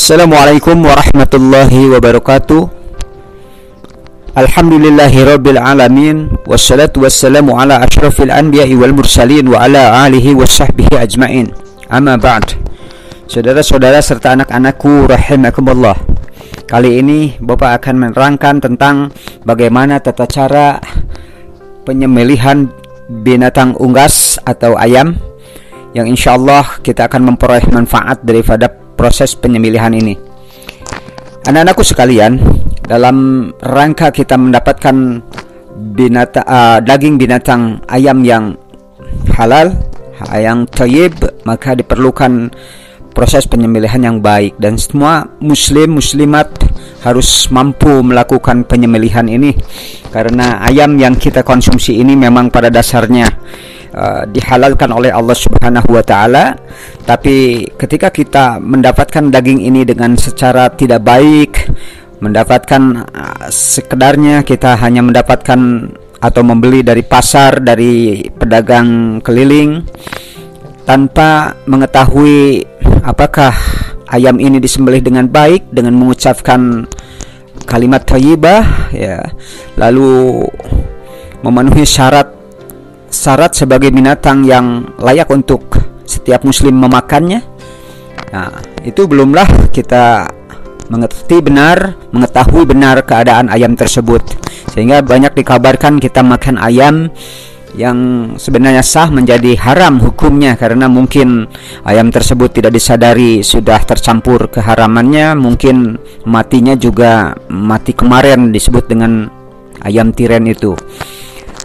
Assalamualaikum warahmatullahi wabarakatuh. Alhamdulillahirabbil alamin, wassalatu wassalamu ala asyrafil anbiya'i wal mursalin wa ala alihi washabbihi ajmain. Amma ba'd. Saudara-saudara serta anak-anakku rahimakumullah. Kali ini Bapak akan menerangkan tentang bagaimana tata cara penyembelihan binatang unggas atau ayam yang insyaallah kita akan memperoleh manfaat daripada proses penyembelihan ini. Anak-anakku sekalian, dalam rangka kita mendapatkan daging binatang ayam yang halal, yang thayyib, maka diperlukan proses penyembelihan yang baik, dan semua muslimat harus mampu melakukan penyembelihan ini, karena ayam yang kita konsumsi ini memang pada dasarnya dihalalkan oleh Allah Subhanahu wa taala. Tapi ketika kita mendapatkan daging ini dengan secara tidak baik, mendapatkan sekedarnya, kita hanya mendapatkan atau membeli dari pasar, dari pedagang keliling, tanpa mengetahui apakah ayam ini disembelih dengan baik dengan mengucapkan kalimat thayyibah, ya, lalu memenuhi syarat sebagai binatang yang layak untuk setiap muslim memakannya. Nah, itu belumlah kita mengetahui benar keadaan ayam tersebut, sehingga banyak dikabarkan kita makan ayam yang sebenarnya sah menjadi haram hukumnya, karena mungkin ayam tersebut tidak disadari sudah tercampur keharamannya, mungkin matinya juga mati kemarin disebut dengan ayam tiren itu.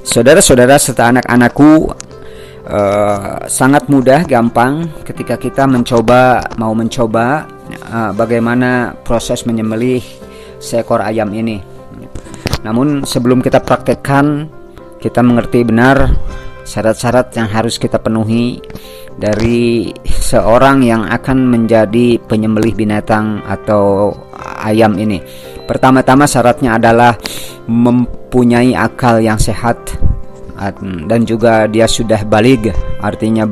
Saudara-saudara serta anak-anakku, sangat mudah, gampang ketika kita mau mencoba bagaimana proses menyembelih seekor ayam ini. Namun sebelum kita praktekkan, kita mengerti benar syarat-syarat yang harus kita penuhi dari seorang yang akan menjadi penyembelih binatang atau ayam ini. Pertama-tama syaratnya adalah mempunyai akal yang sehat, dan juga dia sudah baligh, artinya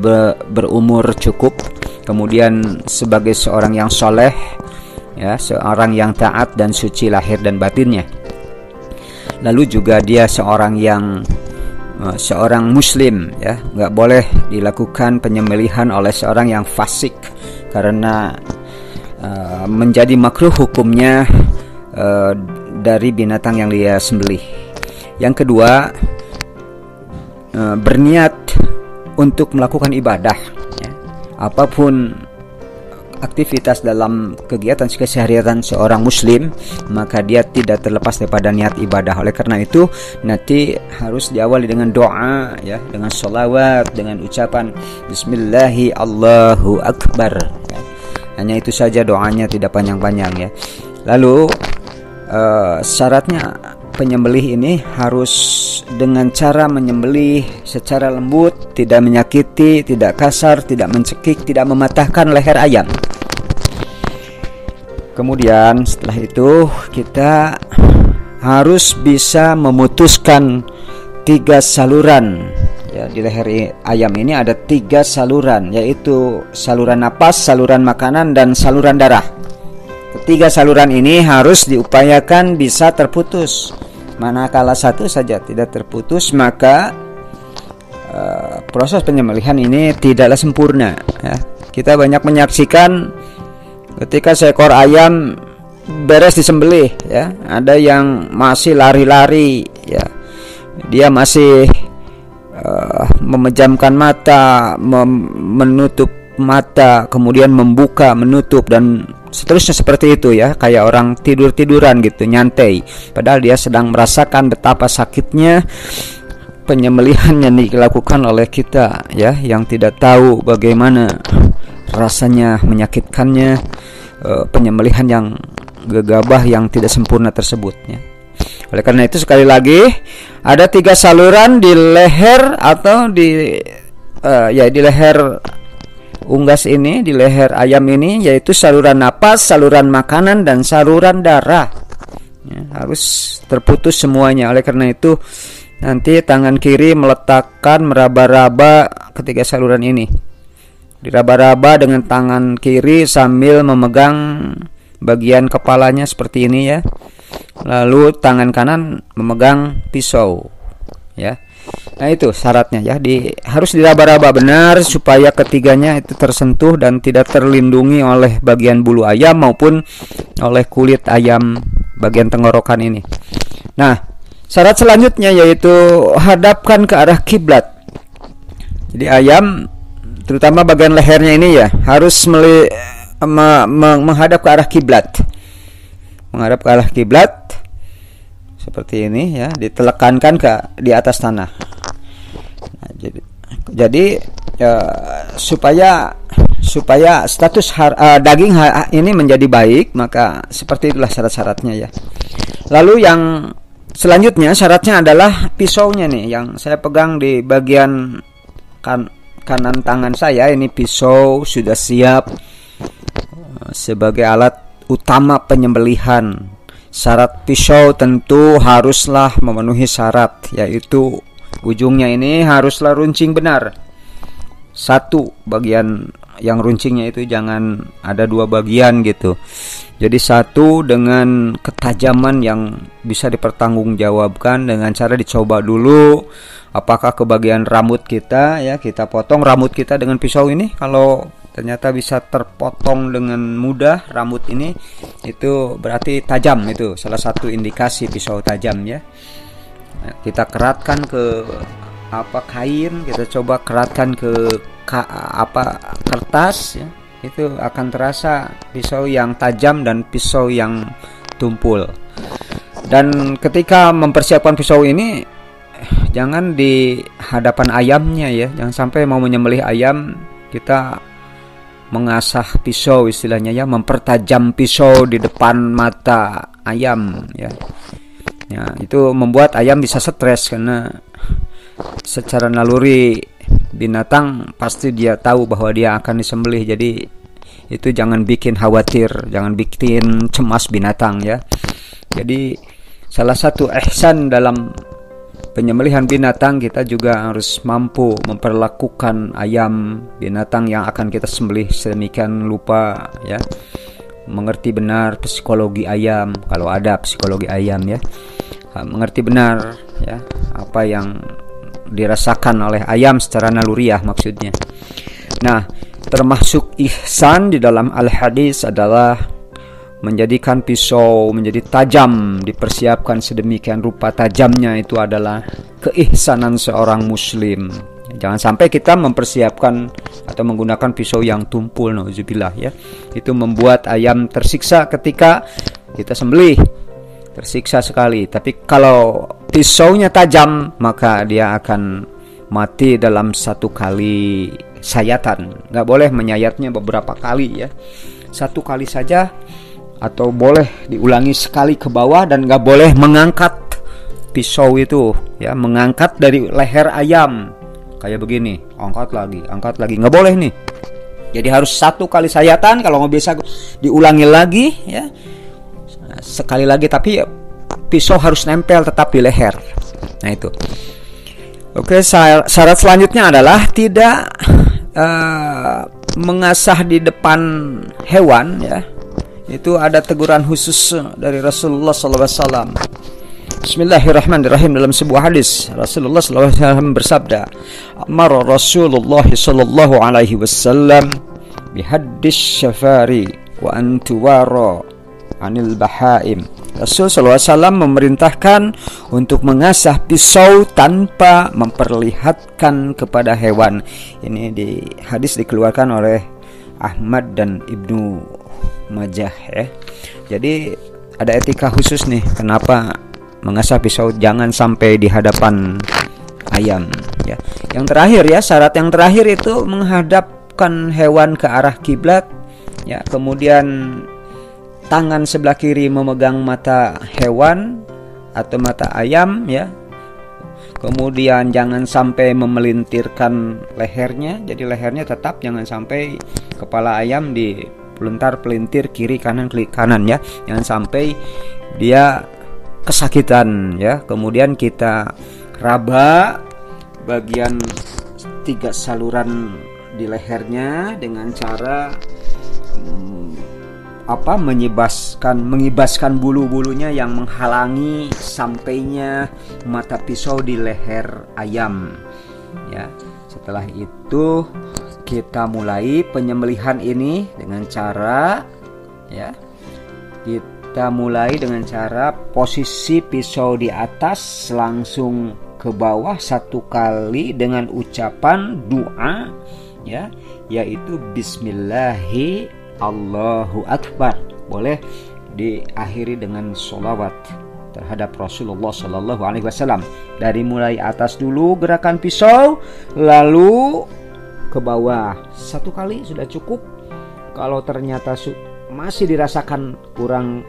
berumur cukup. Kemudian sebagai seorang yang soleh, ya, seorang yang taat dan suci lahir dan batinnya. Lalu juga dia seorang muslim, ya, nggak boleh dilakukan penyembelihan oleh seorang yang fasik, karena menjadi makruh hukumnya dari binatang yang dia sembelih. Yang kedua, berniat untuk melakukan ibadah, ya. Apapun aktivitas dalam kegiatan keseharian seorang muslim, maka dia tidak terlepas daripada niat ibadah. Oleh karena itu nanti harus diawali dengan doa, ya, dengan sholawat, dengan ucapan Bismillahi Allahu Akbar, ya. Hanya itu saja doanya, tidak panjang-panjang, ya. Lalu syaratnya penyembelih ini harus dengan cara menyembelih secara lembut, tidak menyakiti, tidak kasar, tidak mencekik, tidak mematahkan leher ayam. Kemudian setelah itu kita harus bisa memutuskan 3 saluran, ya. Di leher ayam ini ada 3 saluran, yaitu saluran napas, saluran makanan, dan saluran darah. Ketiga saluran ini harus diupayakan bisa terputus. Manakala satu saja tidak terputus, maka proses penyembelihan ini tidaklah sempurna, ya. Kita banyak menyaksikan ketika seekor ayam beres disembelih, ya, ada yang masih lari-lari, ya. Dia masih memejamkan mata, menutup mata, kemudian membuka, menutup, dan seterusnya seperti itu, ya, kayak orang tidur-tiduran gitu, nyantai, padahal dia sedang merasakan betapa sakitnya penyembelihan yang dilakukan oleh kita, ya, yang tidak tahu bagaimana rasanya menyakitkannya penyembelihan yang gegabah, yang tidak sempurna tersebut, ya. Oleh karena itu sekali lagi ada 3 saluran di leher atau di leher unggas ini, di leher ayam ini, yaitu saluran napas, saluran makanan, dan saluran darah, ya, harus terputus semuanya. Oleh karena itu nanti tangan kiri meletakkan meraba-raba ketiga saluran ini, diraba-raba dengan tangan kiri sambil memegang bagian kepalanya seperti ini ya. Lalu tangan kanan memegang pisau ya. Nah itu syaratnya ya, harus diraba-raba benar supaya ketiganya itu tersentuh dan tidak terlindungi oleh bagian bulu ayam maupun oleh kulit ayam bagian tenggorokan ini. Nah, syarat selanjutnya yaitu hadapkan ke arah kiblat. Jadi ayam terutama bagian lehernya ini ya harus menghadap ke arah kiblat. Menghadap ke arah kiblat seperti ini ya, ditelekankan di atas tanah. Nah, jadi supaya status daging ini menjadi baik, maka seperti itulah syarat-syaratnya ya. Lalu yang selanjutnya syaratnya adalah pisaunya nih, yang saya pegang di bagian kanan tangan saya ini. Pisau sudah siap sebagai alat utama penyembelihan. Syarat pisau tentu haruslah memenuhi syarat, yaitu ujungnya ini haruslah runcing benar. Satu bagian yang runcingnya itu jangan ada dua bagian gitu. Jadi satu dengan ketajaman yang bisa dipertanggungjawabkan dengan cara dicoba dulu apakah ke bagian rambut kita ya, kita potong rambut kita dengan pisau ini. Kalau ternyata bisa terpotong dengan mudah rambut ini, itu berarti tajam. Itu salah satu indikasi pisau tajam ya. Nah, kita keratkan ke kain, kita coba keratkan ke kertas ya, itu akan terasa pisau yang tajam dan pisau yang tumpul. Dan ketika mempersiapkan pisau ini jangan di hadapan ayamnya ya, jangan sampai mau menyembelih ayam kita mengasah pisau istilahnya ya, mempertajam pisau di depan mata ayam ya. Ya, itu membuat ayam bisa stres karena secara naluri binatang pasti dia tahu bahwa dia akan disembelih. Jadi itu jangan bikin khawatir, jangan bikin cemas binatang ya. Jadi salah satu ihsan dalam penyembelihan binatang, kita juga harus mampu memperlakukan ayam binatang yang akan kita sembelih sedemikian rupa ya, mengerti benar psikologi ayam kalau ada psikologi ayam ya, mengerti benar ya apa yang dirasakan oleh ayam secara naluriah maksudnya. Nah, termasuk ihsan di dalam al-hadis adalah menjadikan pisau menjadi tajam, dipersiapkan sedemikian rupa tajamnya. Itu adalah keihsanan seorang muslim. Jangan sampai kita mempersiapkan atau menggunakan pisau yang tumpul, nauzubillah ya. Itu membuat ayam tersiksa ketika kita sembelih, tersiksa sekali. Tapi kalau pisaunya tajam, maka dia akan mati dalam satu kali sayatan. Nggak boleh menyayatnya beberapa kali ya, satu kali saja, atau boleh diulangi sekali ke bawah, dan nggak boleh mengangkat pisau itu ya, mengangkat dari leher ayam kayak begini, angkat lagi, nggak boleh nih. Jadi harus satu kali sayatan, kalau nggak bisa diulangi lagi ya, sekali lagi, tapi pisau harus nempel tetap di leher. Nah itu. Oke, syarat selanjutnya adalah tidak mengasah di depan hewan ya. Itu ada teguran khusus dari Rasulullah SAW. Bismillahirrahmanirrahim. Dalam sebuah hadis Rasulullah SAW bersabda, amara Rasulullah SAW bihaddis syafari wa antuwara anil bahaim. Rasul SAW memerintahkan untuk mengasah pisau tanpa memperlihatkan kepada hewan. Ini di hadis dikeluarkan oleh Ahmad dan Ibnu Majah ya. Jadi ada etika khusus nih, kenapa mengasah pisau jangan sampai di hadapan ayam ya. Yang terakhir ya, syarat yang terakhir itu menghadapkan hewan ke arah kiblat ya. Kemudian tangan sebelah kiri memegang mata hewan atau mata ayam ya. Kemudian jangan sampai memelintirkan lehernya, jadi lehernya tetap, jangan sampai kepala ayam di pelintir kiri kanan ya, jangan sampai dia kesakitan ya. Kemudian kita raba bagian 3 saluran di lehernya dengan cara mengibaskan bulu-bulunya yang menghalangi sampainya mata pisau di leher ayam. Ya, setelah itu kita mulai penyembelihan ini dengan cara kita mulai dengan cara posisi pisau di atas langsung ke bawah 1 kali dengan ucapan doa, yaitu Bismillahi Allahu Akbar. Boleh diakhiri dengan sholawat terhadap Rasulullah Sallallahu Alaihi Wasallam. Dari mulai atas dulu gerakan pisau, lalu ke bawah 1 kali sudah cukup. Kalau ternyata masih dirasakan kurang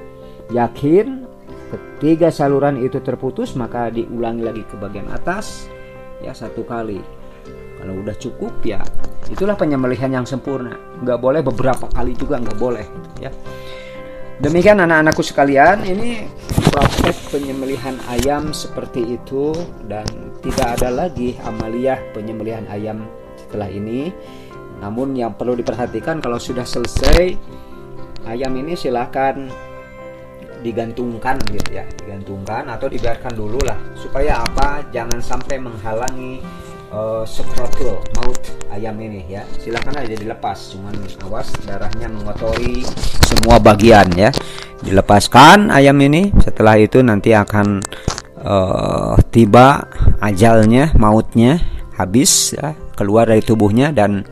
yakin, ketiga saluran itu terputus, maka diulangi lagi ke bagian atas 1 kali. Kalau udah cukup, ya itulah penyembelihan yang sempurna. Nggak boleh beberapa kali juga, nggak boleh, ya. Demikian anak-anakku sekalian, ini praktek penyembelihan ayam seperti itu, dan tidak ada lagi amaliyah penyembelihan ayam setelah ini. Namun yang perlu diperhatikan, kalau sudah selesai ayam ini silakan digantungkan gitu ya, digantungkan atau dibiarkan dulu lah, supaya apa? Jangan sampai menghalangi sekrotil maut ayam ini ya. Silakan aja dilepas, cuman awas darahnya mengotori semua bagian ya. Dilepaskan ayam ini, setelah itu nanti akan tiba ajalnya, mautnya, habis ya, keluar dari tubuhnya, dan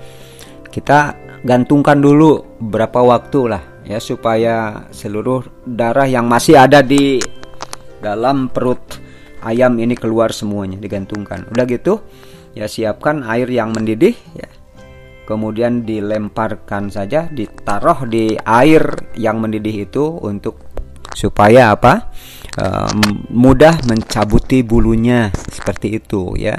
kita gantungkan dulu berapa waktu lah ya, supaya seluruh darah yang masih ada di dalam perut ayam ini keluar semuanya, digantungkan. Udah gitu ya, siapkan air yang mendidih ya, kemudian dilemparkan saja, ditaruh di air yang mendidih itu untuk supaya apa, mudah mencabuti bulunya seperti itu ya.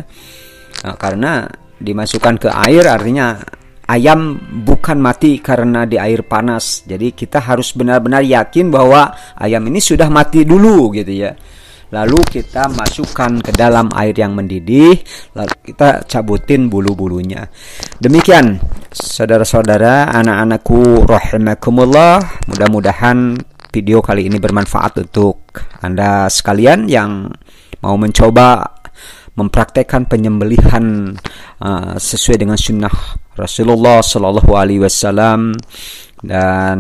Karena dimasukkan ke air artinya ayam bukan mati karena di air panas. Jadi kita harus benar-benar yakin bahwa ayam ini sudah mati dulu gitu ya. Lalu kita masukkan ke dalam air yang mendidih, lalu kita cabutin bulu-bulunya. Demikian saudara-saudara, anak-anakku rahimakumullah. Mudah-mudahan video kali ini bermanfaat untuk Anda sekalian yang mau mencoba mempraktekkan penyembelihan sesuai dengan sunnah Rasulullah Sallallahu Alaihi Wasallam, dan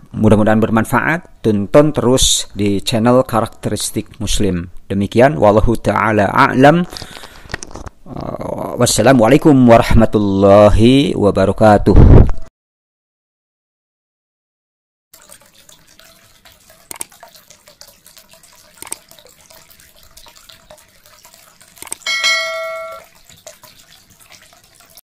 mudah-mudahan bermanfaat. Tonton terus di channel Karakteristik Muslim. Demikian, wallahu ta'ala a'lam. Wassalamualaikum warahmatullahi wabarakatuh.